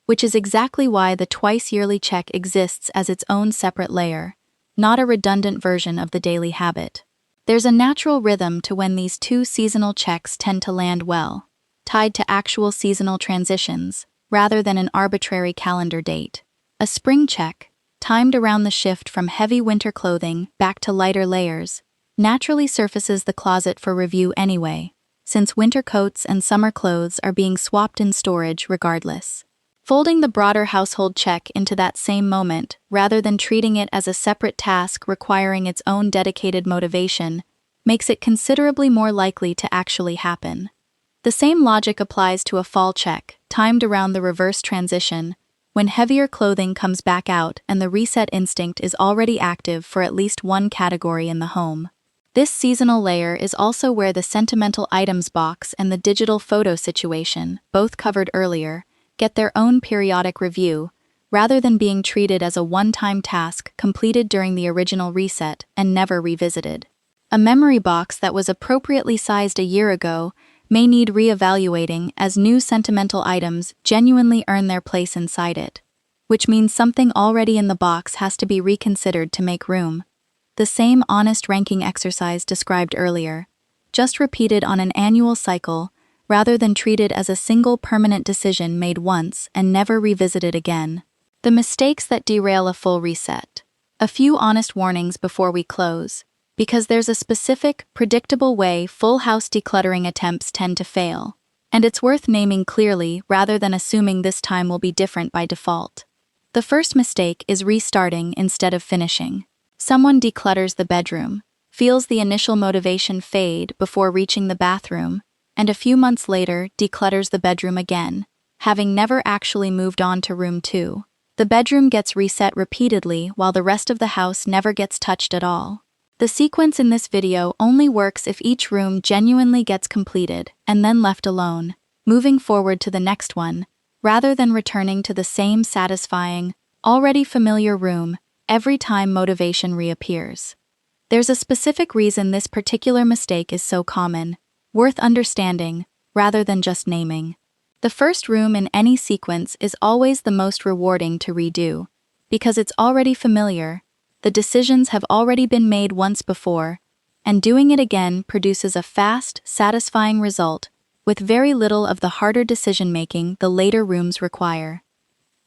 which is exactly why the twice-yearly check exists as its own separate layer, not a redundant version of the daily habit. There's a natural rhythm to when these two seasonal checks tend to land well, tied to actual seasonal transitions, rather than an arbitrary calendar date. A spring check, timed around the shift from heavy winter clothing back to lighter layers, naturally surfaces the closet for review anyway, since winter coats and summer clothes are being swapped in storage regardless. Folding the broader household check into that same moment, rather than treating it as a separate task requiring its own dedicated motivation, makes it considerably more likely to actually happen. The same logic applies to a fall check, timed around the reverse transition, when heavier clothing comes back out and the reset instinct is already active for at least one category in the home. This seasonal layer is also where the sentimental items box and the digital photo situation, both covered earlier, get their own periodic review, rather than being treated as a one-time task completed during the original reset and never revisited. A memory box that was appropriately sized a year ago may need reevaluating as new sentimental items genuinely earn their place inside it, which means something already in the box has to be reconsidered to make room. The same honest ranking exercise described earlier, just repeated on an annual cycle rather than treated as a single permanent decision made once and never revisited again. The mistakes that derail a full reset. A few honest warnings before we close, because there's a specific, predictable way full house decluttering attempts tend to fail, and it's worth naming clearly rather than assuming this time will be different by default. The first mistake is restarting instead of finishing. Someone declutters the bedroom, feels the initial motivation fade before reaching the bathroom, and a few months later declutters the bedroom again, having never actually moved on to room 2. The bedroom gets reset repeatedly while the rest of the house never gets touched at all. The sequence in this video only works if each room genuinely gets completed and then left alone, moving forward to the next one, rather than returning to the same satisfying, already familiar room every time motivation reappears. There's a specific reason this particular mistake is so common, worth understanding, rather than just naming. The first room in any sequence is always the most rewarding to redo, because it's already familiar, the decisions have already been made once before, and doing it again produces a fast, satisfying result with very little of the harder decision-making the later rooms require.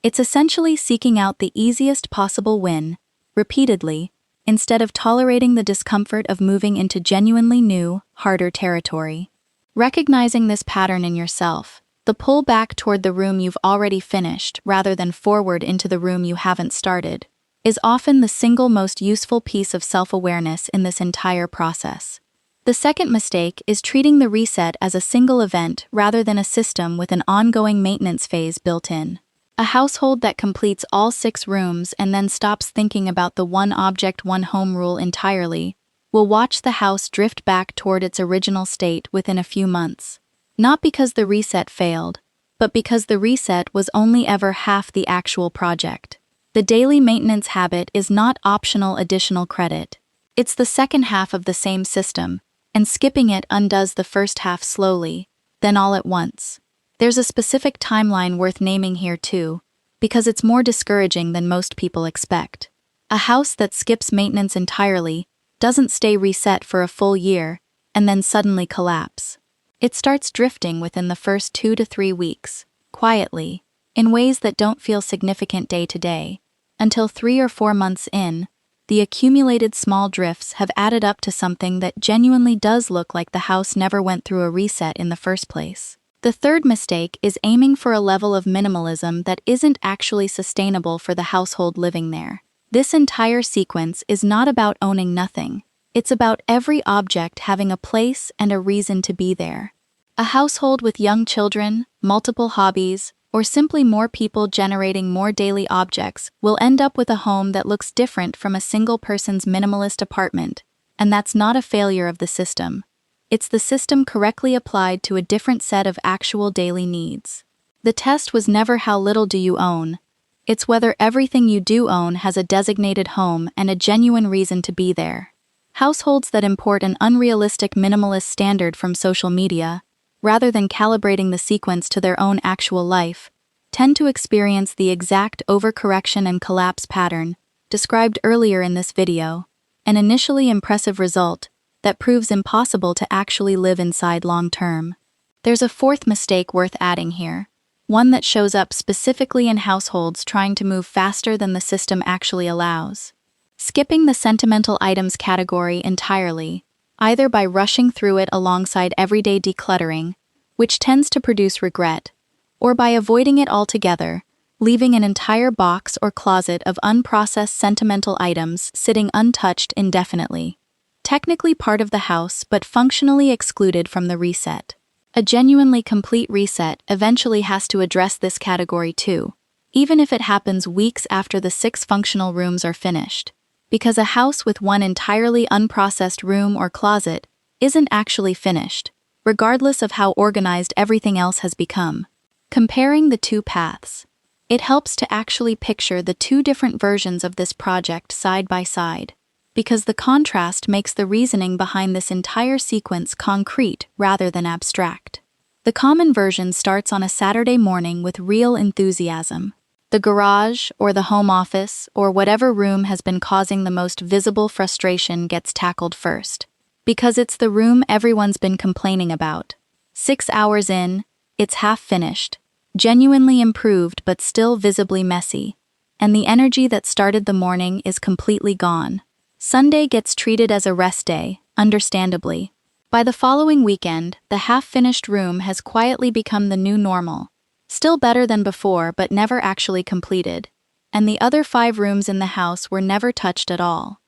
It's essentially seeking out the easiest possible win, repeatedly, instead of tolerating the discomfort of moving into genuinely new, harder territory. Recognizing this pattern in yourself, the pull back toward the room you've already finished rather than forward into the room you haven't started, is often the single most useful piece of self-awareness in this entire process. The second mistake is treating the reset as a single event rather than a system with an ongoing maintenance phase built in. A household that completes all 6 rooms and then stops thinking about the one object, one home rule entirely will watch the house drift back toward its original state within a few months. Not because the reset failed, but because the reset was only ever half the actual project. The daily maintenance habit is not optional additional credit. It's the second half of the same system, and skipping it undoes the first half slowly, then all at once. There's a specific timeline worth naming here too, because it's more discouraging than most people expect. A house that skips maintenance entirely doesn't stay reset for a full year and then suddenly collapse. It starts drifting within the first 2 to 3 weeks, quietly, in ways that don't feel significant day to day, until 3 or 4 months in, the accumulated small drifts have added up to something that genuinely does look like the house never went through a reset in the first place. The third mistake is aiming for a level of minimalism that isn't actually sustainable for the household living there. This entire sequence is not about owning nothing. It's about every object having a place and a reason to be there. A household with young children, multiple hobbies, or simply more people generating more daily objects will end up with a home that looks different from a single person's minimalist apartment, and that's not a failure of the system. It's the system correctly applied to a different set of actual daily needs. The test was never how little do you own. It's whether everything you do own has a designated home and a genuine reason to be there. Households that import an unrealistic minimalist standard from social media, rather than calibrating the sequence to their own actual life, tend to experience the exact overcorrection and collapse pattern described earlier in this video, an initially impressive result that proves impossible to actually live inside long-term. There's a fourth mistake worth adding here, one that shows up specifically in households trying to move faster than the system actually allows. Skipping the sentimental items category entirely, either by rushing through it alongside everyday decluttering, which tends to produce regret, or by avoiding it altogether, leaving an entire box or closet of unprocessed sentimental items sitting untouched indefinitely. Technically part of the house but functionally excluded from the reset. A genuinely complete reset eventually has to address this category too, even if it happens weeks after the 6 functional rooms are finished, because a house with one entirely unprocessed room or closet isn't actually finished, regardless of how organized everything else has become. Comparing the two paths, it helps to actually picture the two different versions of this project side by side, because the contrast makes the reasoning behind this entire sequence concrete rather than abstract. The common version starts on a Saturday morning with real enthusiasm. The garage, or the home office, or whatever room has been causing the most visible frustration gets tackled first, because it's the room everyone's been complaining about. 6 hours in, it's half finished, genuinely improved but still visibly messy, and the energy that started the morning is completely gone. Sunday gets treated as a rest day, understandably. By the following weekend, the half-finished room has quietly become the new normal, still better than before but never actually completed, and the other 5 rooms in the house were never touched at all.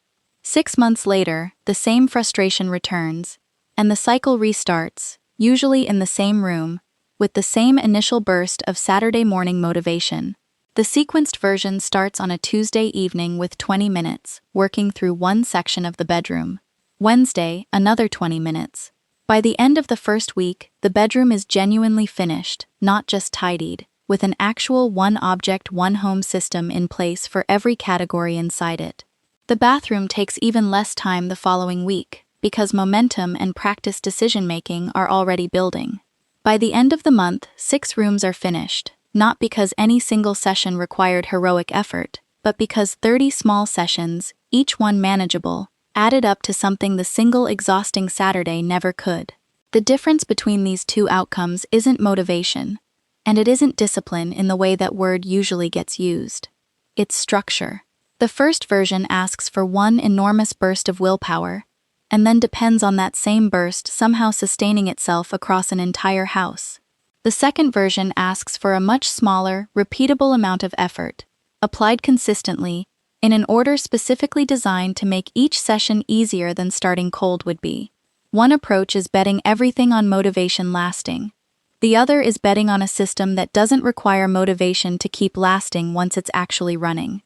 6 months later, the same frustration returns, and the cycle restarts, usually in the same room, with the same initial burst of Saturday morning motivation. The sequenced version starts on a Tuesday evening with 20 minutes, working through one section of the bedroom. Wednesday, another 20 minutes. By the end of the first week, the bedroom is genuinely finished, not just tidied, with an actual one-object, one-home system in place for every category inside it. The bathroom takes even less time the following week, because momentum and practice decision-making are already building. By the end of the month, 6 rooms are finished, not because any single session required heroic effort, but because 30 small sessions, each one manageable, added up to something the single exhausting Saturday never could. The difference between these two outcomes isn't motivation, and it isn't discipline in the way that word usually gets used. It's structure. The first version asks for one enormous burst of willpower, and then depends on that same burst somehow sustaining itself across an entire house. The second version asks for a much smaller, repeatable amount of effort, applied consistently, in an order specifically designed to make each session easier than starting cold would be. One approach is betting everything on motivation lasting. The other is betting on a system that doesn't require motivation to keep lasting once it's actually running.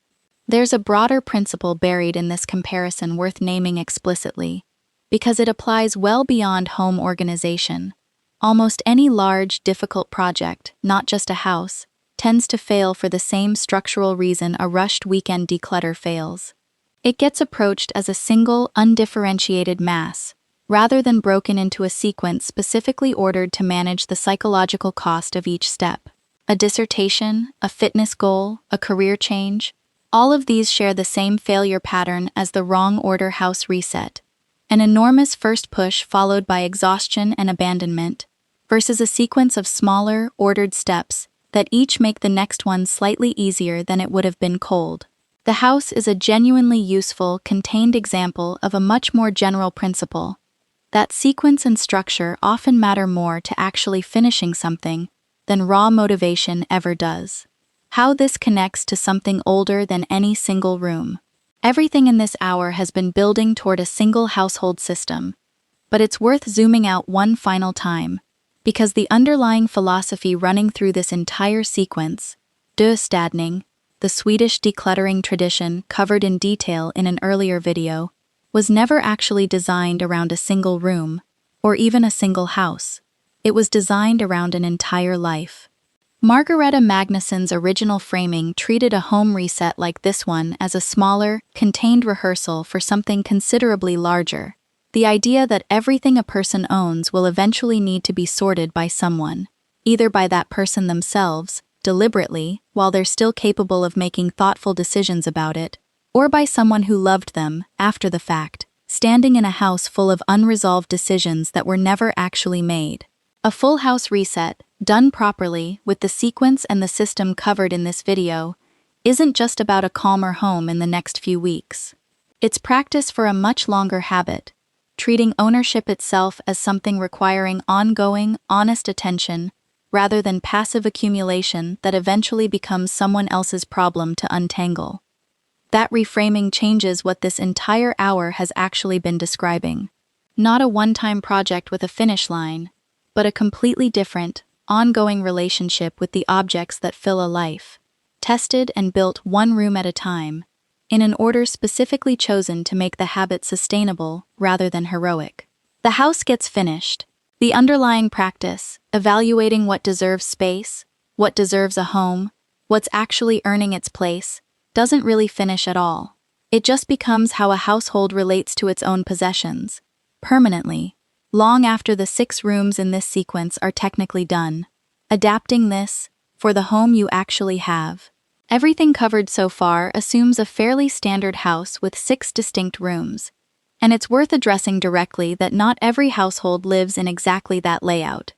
There's a broader principle buried in this comparison worth naming explicitly, because it applies well beyond home organization. Almost any large, difficult project, not just a house, tends to fail for the same structural reason a rushed weekend declutter fails. It gets approached as a single, undifferentiated mass, rather than broken into a sequence specifically ordered to manage the psychological cost of each step. A dissertation, a fitness goal, a career change, all of these share the same failure pattern as the wrong order house reset. An enormous first push followed by exhaustion and abandonment, versus a sequence of smaller, ordered steps that each make the next one slightly easier than it would have been cold. The house is a genuinely useful, contained example of a much more general principle. that sequence and structure often matter more to actually finishing something than raw motivation ever does. How this connects to something older than any single room. Everything in this hour has been building toward a single household system, but it's worth zooming out one final time, because the underlying philosophy running through this entire sequence, städning, the Swedish decluttering tradition covered in detail in an earlier video, was never actually designed around a single room, or even a single house. It was designed around an entire life. Margareta Magnusson's original framing treated a home reset like this one as a smaller, contained rehearsal for something considerably larger. The idea that everything a person owns will eventually need to be sorted by someone, either by that person themselves, deliberately, while they're still capable of making thoughtful decisions about it, or by someone who loved them, after the fact, standing in a house full of unresolved decisions that were never actually made. A full house reset, done properly, with the sequence and the system covered in this video, isn't just about a calmer home in the next few weeks. It's practice for a much longer habit, treating ownership itself as something requiring ongoing, honest attention, rather than passive accumulation that eventually becomes someone else's problem to untangle. That reframing changes what this entire hour has actually been describing. Not a one-time project with a finish line, but a completely different, ongoing relationship with the objects that fill a life, tested and built one room at a time, in an order specifically chosen to make the habit sustainable rather than heroic. The house gets finished. The underlying practice, evaluating what deserves space, what deserves a home, what's actually earning its place, doesn't really finish at all. It just becomes how a household relates to its own possessions, permanently, long after the 6 rooms in this sequence are technically done. Adapting this, for the home you actually have. Everything covered so far assumes a fairly standard house with 6 distinct rooms. And it's worth addressing directly that not every household lives in exactly that layout.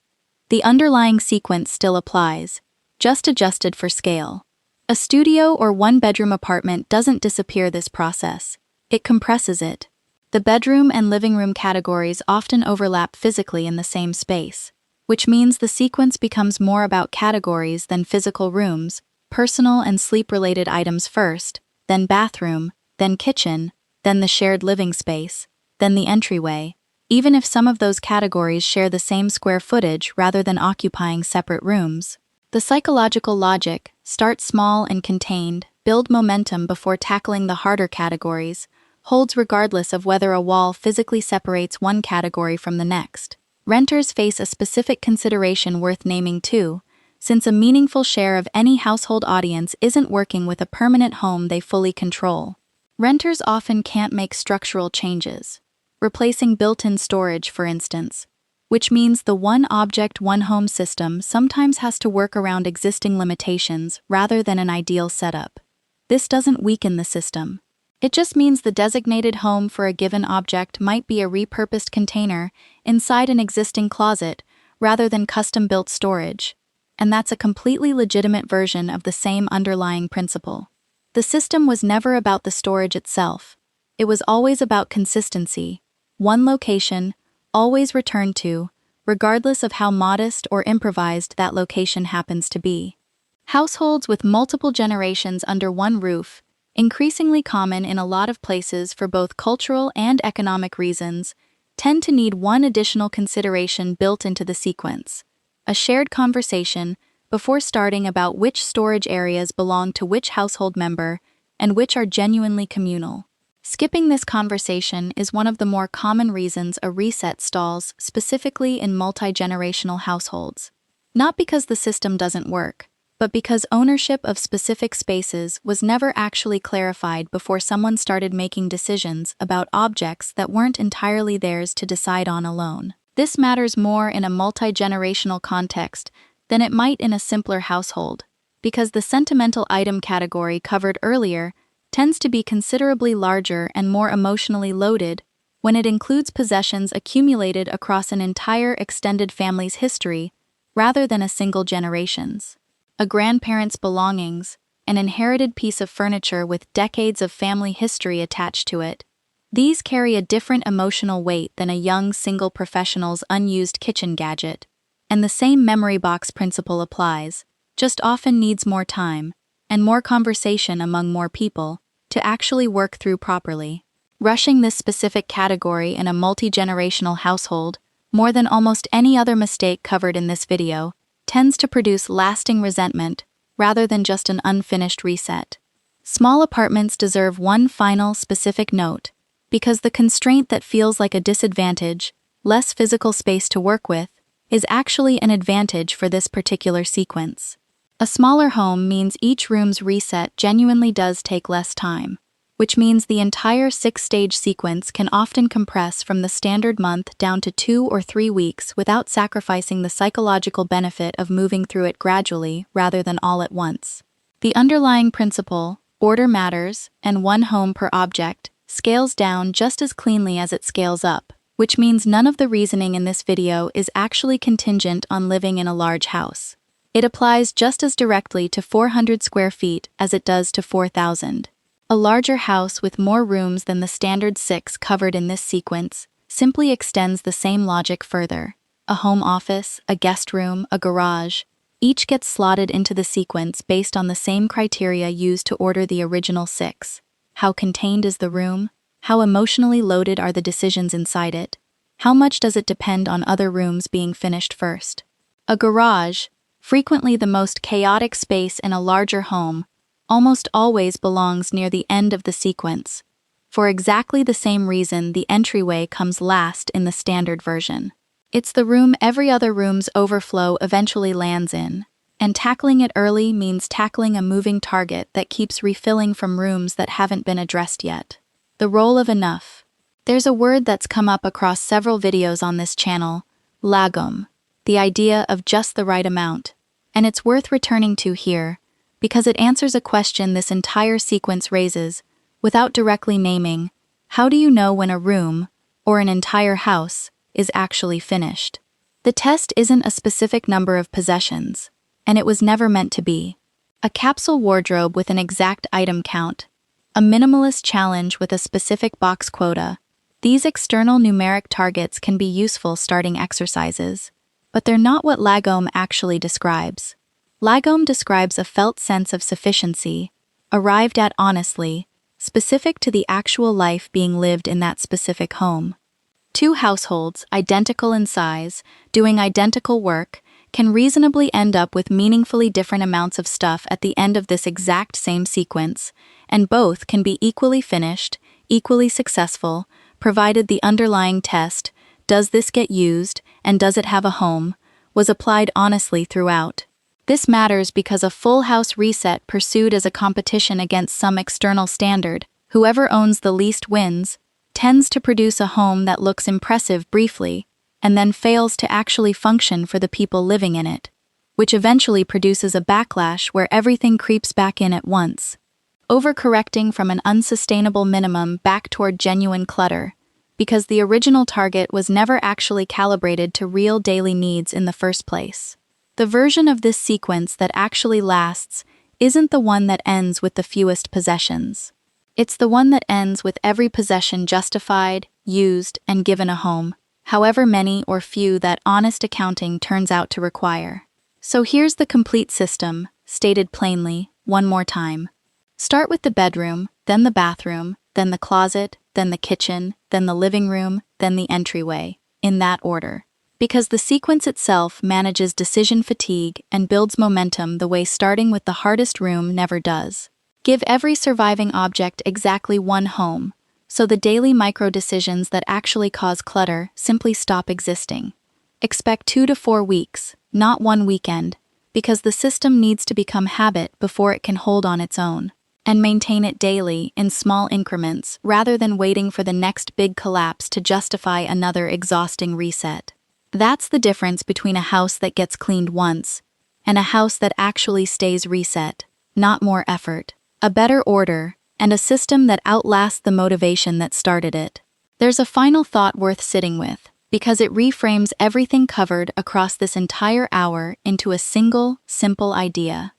The underlying sequence still applies, just adjusted for scale. A studio or one-bedroom apartment doesn't disappear this process. It compresses it. The bedroom and living room categories often overlap physically in the same space, which means the sequence becomes more about categories than physical rooms, personal and sleep-related items first, then bathroom, then kitchen, then the shared living space, then the entryway, even if some of those categories share the same square footage rather than occupying separate rooms. The psychological logic, start small and contained, build momentum before tackling the harder categories, holds regardless of whether a wall physically separates one category from the next. Renters face a specific consideration worth naming too, since a meaningful share of any household audience isn't working with a permanent home they fully control. Renters often can't make structural changes, replacing built-in storage, for instance, which means the one-object, one-home system sometimes has to work around existing limitations rather than an ideal setup. This doesn't weaken the system. It just means the designated home for a given object might be a repurposed container inside an existing closet rather than custom-built storage, and that's a completely legitimate version of the same underlying principle. The system was never about the storage itself. It was always about consistency. One location, always returned to, regardless of how modest or improvised that location happens to be. Households with multiple generations under one roof, increasingly common in a lot of places for both cultural and economic reasons, tend to need one additional consideration built into the sequence: a shared conversation before starting about which storage areas belong to which household member and which are genuinely communal. Skipping this conversation is one of the more common reasons a reset stalls, specifically in multi-generational households. Not because the system doesn't work, but because ownership of specific spaces was never actually clarified before someone started making decisions about objects that weren't entirely theirs to decide on alone. This matters more in a multi-generational context than it might in a simpler household, because the sentimental item category covered earlier tends to be considerably larger and more emotionally loaded when it includes possessions accumulated across an entire extended family's history rather than a single generation's. A grandparent's belongings, an inherited piece of furniture with decades of family history attached to it, These carry a different emotional weight than a young single professional's unused kitchen gadget, and the same memory box principle applies, just often needs more time and more conversation among more people to actually work through properly. Rushing this specific category in a multi-generational household, more than almost any other mistake covered in this video, tends to produce lasting resentment rather than just an unfinished reset. Small apartments deserve one final specific note, because the constraint that feels like a disadvantage, less physical space to work with, is actually an advantage for this particular sequence. A smaller home means each room's reset genuinely does take less time, which means the entire 6-stage sequence can often compress from the standard month down to 2 or 3 weeks without sacrificing the psychological benefit of moving through it gradually rather than all at once. The underlying principle, order matters, and one home per object, scales down just as cleanly as it scales up, which means none of the reasoning in this video is actually contingent on living in a large house. It applies just as directly to 400 square feet as it does to 4,000. A larger house with more rooms than the standard 6 covered in this sequence simply extends the same logic further. A home office, a guest room, a garage, each gets slotted into the sequence based on the same criteria used to order the original 6. How contained is the room? How emotionally loaded are the decisions inside it? How much does it depend on other rooms being finished first? A garage, frequently the most chaotic space in a larger home, almost always belongs near the end of the sequence. For exactly the same reason the entryway comes last in the standard version. It's the room every other room's overflow eventually lands in, and tackling it early means tackling a moving target that keeps refilling from rooms that haven't been addressed yet. The role of enough. There's a word that's come up across several videos on this channel, Lagom, the idea of just the right amount, and it's worth returning to here, because it answers a question this entire sequence raises, without directly naming, how do you know when a room, or an entire house, is actually finished? The test isn't a specific number of possessions, and it was never meant to be. A capsule wardrobe with an exact item count, a minimalist challenge with a specific box quota. These external numeric targets can be useful starting exercises, but they're not what Lagom actually describes. Lagom describes a felt sense of sufficiency, arrived at honestly, specific to the actual life being lived in that specific home. Two households, identical in size, doing identical work, can reasonably end up with meaningfully different amounts of stuff at the end of this exact same sequence, and both can be equally finished, equally successful, provided the underlying test, does this get used, and does it have a home, was applied honestly throughout. This matters because a full house reset pursued as a competition against some external standard, whoever owns the least wins, tends to produce a home that looks impressive briefly, and then fails to actually function for the people living in it, which eventually produces a backlash where everything creeps back in at once, overcorrecting from an unsustainable minimum back toward genuine clutter, because the original target was never actually calibrated to real daily needs in the first place. The version of this sequence that actually lasts isn't the one that ends with the fewest possessions. It's the one that ends with every possession justified, used, and given a home, however many or few that honest accounting turns out to require. So here's the complete system, stated plainly, one more time. Start with the bedroom, then the bathroom, then the closet, then the kitchen, then the living room, then the entryway, in that order. Because the sequence itself manages decision fatigue and builds momentum the way starting with the hardest room never does. Give every surviving object exactly one home, so the daily micro-decisions that actually cause clutter simply stop existing. Expect 2 to 4 weeks, not one weekend, because the system needs to become habit before it can hold on its own, and maintain it daily in small increments rather than waiting for the next big collapse to justify another exhausting reset. That's the difference between a house that gets cleaned once and a house that actually stays reset, not more effort, a better order, and a system that outlasts the motivation that started it. There's a final thought worth sitting with, because it reframes everything covered across this entire hour into a single, simple idea.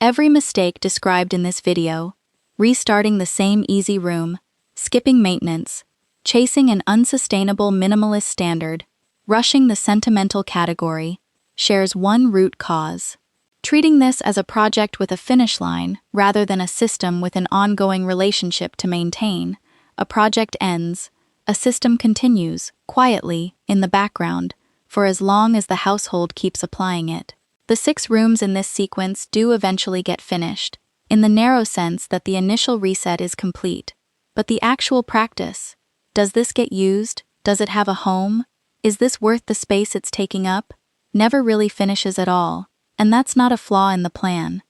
Every mistake described in this video, restarting the same easy room, skipping maintenance, chasing an unsustainable minimalist standard, rushing the sentimental category, shares one root cause. Treating this as a project with a finish line rather than a system with an ongoing relationship to maintain, a project ends, a system continues, quietly, in the background, for as long as the household keeps applying it. The 6 rooms in this sequence do eventually get finished, in the narrow sense that the initial reset is complete. But the actual practice, does this get used? Does it have a home? Is this worth the space it's taking up? Never really finishes at all, and that's not a flaw in the plan.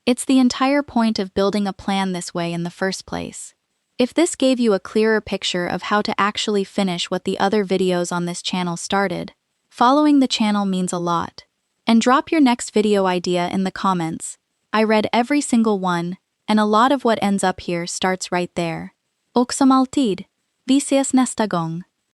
It's the entire point of building a plan this way in the first place. If this gave you a clearer picture of how to actually finish what the other videos on this channel started, following the channel means a lot. And drop your next video idea in the comments. I read every single one, and a lot of what ends up here starts right there. Och som alltid, vi ses nästa gång.